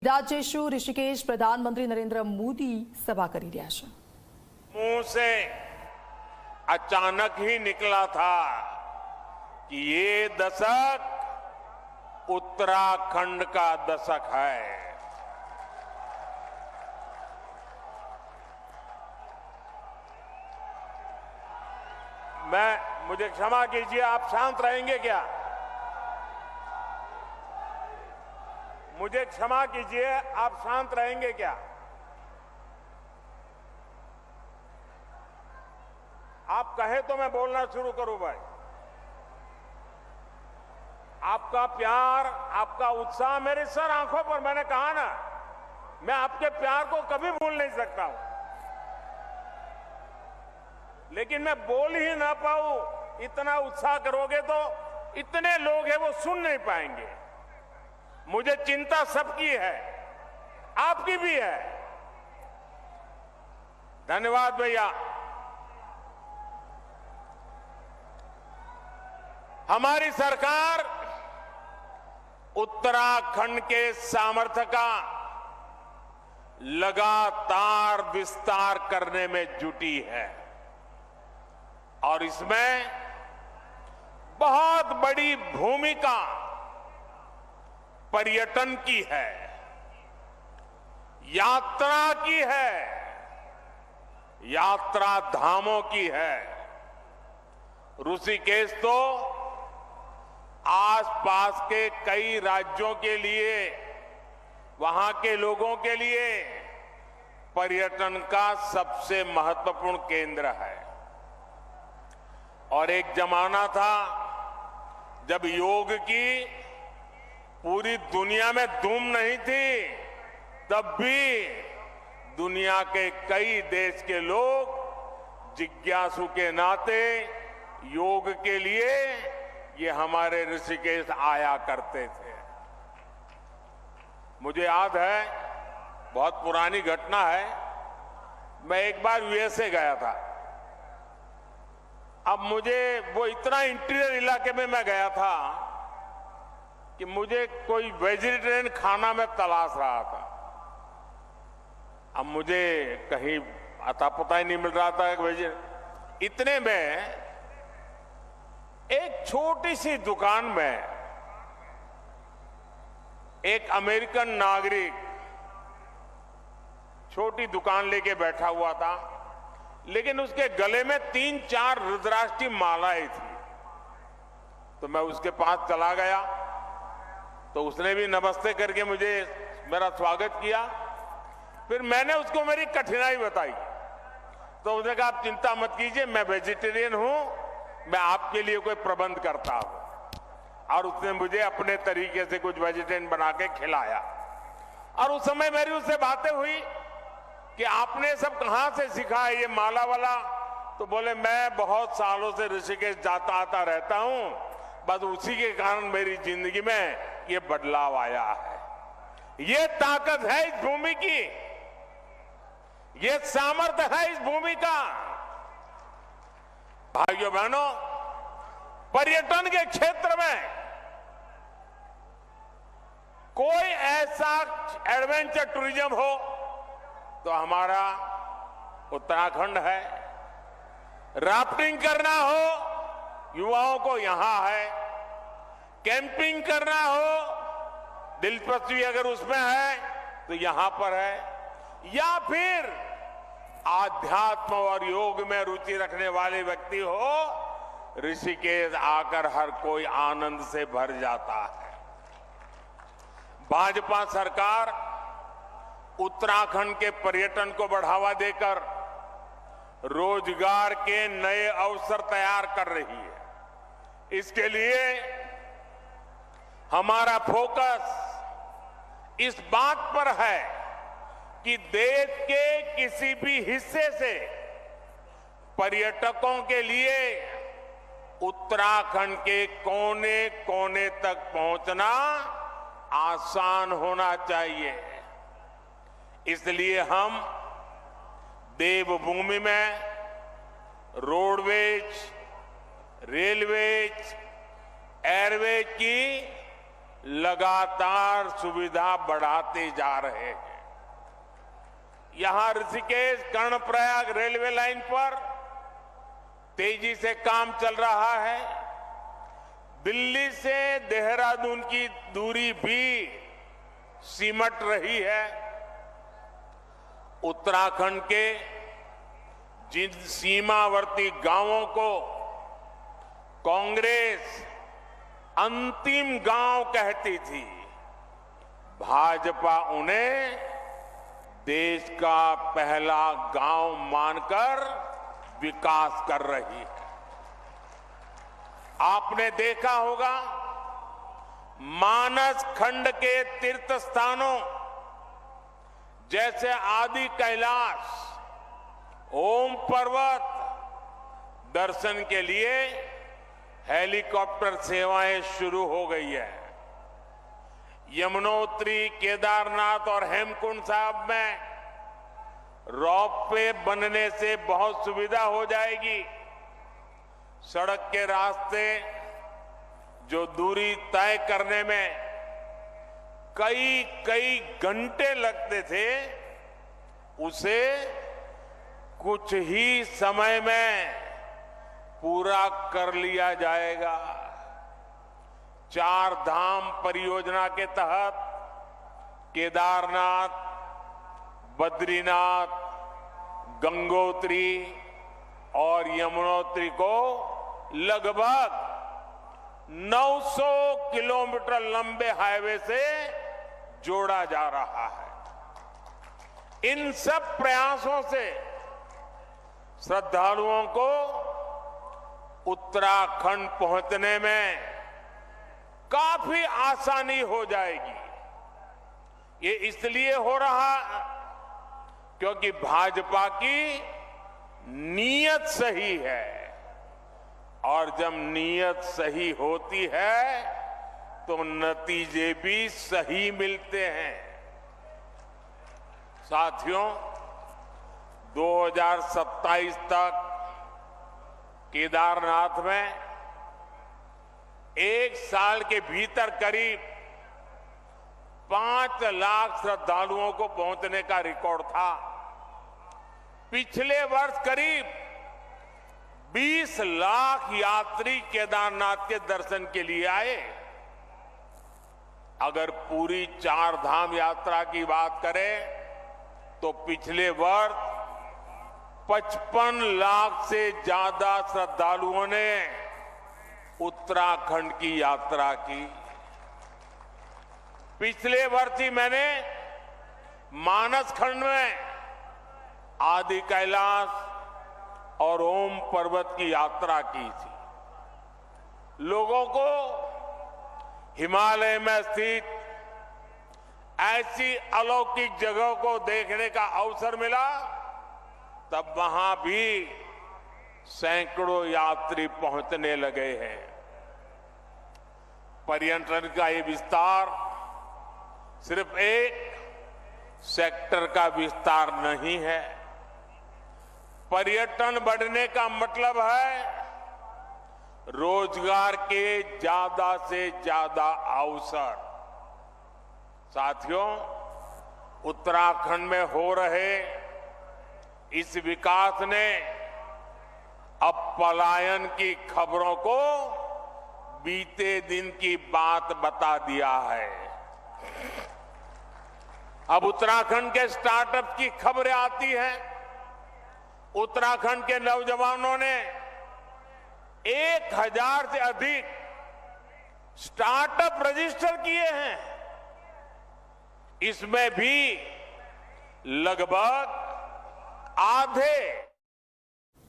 રાજ્યશુ ઋષિકેશ પ્રધાનમંત્રી નરેન્દ્ર મોદી સભા કરી રહ્યા છે। मुंह से अचानक ही निकला था कि ये दशक उत्तराखंड का दशक है। मुझे क्षमा कीजिए, आप शांत रहेंगे क्या? मुझे क्षमा कीजिए, आप शांत रहेंगे क्या? आप कहे तो मैं बोलना शुरू करूं भाई। आपका प्यार, आपका उत्साह मेरे सर आंखों पर, मैंने कहा ना, मैं आपके प्यार को कभी भूल नहीं सकता हूं, लेकिन मैं बोल ही ना पाऊं, इतना उत्साह करोगे तो इतने लोग हैं वो सुन नहीं पाएंगे। मुझे चिंता सबकी है, आपकी भी है। धन्यवाद भैया। हमारी सरकार उत्तराखंड के सामर्थ्य का लगातार विस्तार करने में जुटी है और इसमें बहुत बड़ी भूमिका पर्यटन की है, यात्रा की है, यात्रा धामों की है। ऋषिकेश तो आसपास के कई राज्यों के लिए, वहां के लोगों के लिए पर्यटन का सबसे महत्वपूर्ण केंद्र है। और एक जमाना था जब योग की पूरी दुनिया में धूम नहीं थी, तब भी दुनिया के कई देश के लोग जिज्ञासु के नाते योग के लिए ये हमारे ऋषिकेश आया करते थे। मुझे याद है, बहुत पुरानी घटना है, मैं एक बार यूएसए गया था। अब मुझे वो इतना इंटीरियर इलाके में मैं गया था कि मुझे कोई वेजिटेरियन खाना में तलाश रहा था। अब मुझे कहीं अता पता ही नहीं मिल रहा था वेजिटेरियन। इतने में एक छोटी सी दुकान में एक अमेरिकन नागरिक छोटी दुकान लेके बैठा हुआ था, लेकिन उसके गले में 3-4 रुद्राक्ष मालाएं थी। तो मैं उसके पास चला गया, तो उसने भी नमस्ते करके मुझे मेरा स्वागत किया। फिर मैंने उसको मेरी कठिनाई बताई, तो उसने कहा आप चिंता मत कीजिए, मैं वेजिटेरियन हूं, मैं आपके लिए कोई प्रबंध करता हूं। और उसने मुझे अपने तरीके से कुछ वेजिटेरियन बना के खिलाया। और उस समय मेरी उससे बातें हुई कि आपने सब कहां से सीखा है ये माला वाला? तो बोले मैं बहुत सालों से ऋषिकेश जाता आता रहता हूं, बस उसी के कारण मेरी जिंदगी में ये बदलाव आया है। ये ताकत है इस भूमि की, ये सामर्थ्य है इस भूमि का। भाइयों बहनों, पर्यटन के क्षेत्र में कोई ऐसा एडवेंचर टूरिज्म हो तो हमारा उत्तराखंड है। राफ्टिंग करना हो, युवाओं को यहां है। कैंपिंग करना हो, दिलचस्पी अगर उसमें है तो यहां पर है। या फिर आध्यात्म और योग में रुचि रखने वाले व्यक्ति हो, ऋषिकेश आकर हर कोई आनंद से भर जाता है। भाजपा सरकार उत्तराखंड के पर्यटन को बढ़ावा देकर रोजगार के नए अवसर तैयार कर रही है। इसके लिए हमारा फोकस इस बात पर है कि देश के किसी भी हिस्से से पर्यटकों के लिए उत्तराखंड के कोने कोने तक पहुंचना आसान होना चाहिए। इसलिए हम देवभूमि में रोडवेज, रेलवेज, एयरवेज की लगातार सुविधा बढ़ाते जा रहे हैं। यहां ऋषिकेश कर्णप्रयाग रेलवे लाइन पर तेजी से काम चल रहा है। दिल्ली से देहरादून की दूरी भी सिमट रही है। उत्तराखंड के जिन सीमावर्ती गांवों को कांग्रेस अंतिम गांव कहती थी, भाजपा उन्हें देश का पहला गांव मानकर विकास कर रही है। आपने देखा होगा मानस खंड के तीर्थ स्थानों जैसे आदि कैलाश, ओम पर्वत दर्शन के लिए हेलीकॉप्टर सेवाएं शुरू हो गई है। यमुनोत्री, केदारनाथ और हेमकुंड साहब में रोपवे बनने से बहुत सुविधा हो जाएगी। सड़क के रास्ते जो दूरी तय करने में कई घंटे लगते थे, उसे कुछ ही समय में पूरा कर लिया जाएगा। 4 धाम परियोजना के तहत केदारनाथ, बद्रीनाथ, गंगोत्री और यमुनोत्री को लगभग 900 किलोमीटर लंबे हाईवे से जोड़ा जा रहा है। इन सब प्रयासों से श्रद्धालुओं को उत्तराखंड पहुंचने में काफी आसानी हो जाएगी। ये इसलिए हो रहा क्योंकि भाजपा की नीयत सही है, और जब नीयत सही होती है तो नतीजे भी सही मिलते हैं। साथियों, 2027 तक केदारनाथ में 1 साल के भीतर करीब 5 लाख श्रद्धालुओं को पहुंचने का रिकॉर्ड था। पिछले वर्ष करीब 20 लाख यात्री केदारनाथ के दर्शन के लिए आए। अगर पूरी 4 धाम यात्रा की बात करें तो पिछले वर्ष 55 लाख से ज्यादा श्रद्धालुओं ने उत्तराखंड की यात्रा की। पिछले वर्ष ही मैंने मानस खंड में आदि कैलाश और ओम पर्वत की यात्रा की थी। लोगों को हिमालय में स्थित ऐसी अलौकिक जगह को देखने का अवसर मिला, तब वहां भी सैकड़ों यात्री पहुंचने लगे हैं। पर्यटन का ये विस्तार सिर्फ एक सेक्टर का विस्तार नहीं है। पर्यटन बढ़ने का मतलब है रोजगार के ज्यादा से ज्यादा अवसर। साथियों, उत्तराखंड में हो रहे इस विकास ने अब पलायन की खबरों को बीते दिन की बात बता दिया है। अब उत्तराखंड के स्टार्टअप की खबरें आती हैं। उत्तराखंड के नौजवानों ने 1000 से अधिक स्टार्टअप रजिस्टर किए हैं। इसमें भी लगभग आधे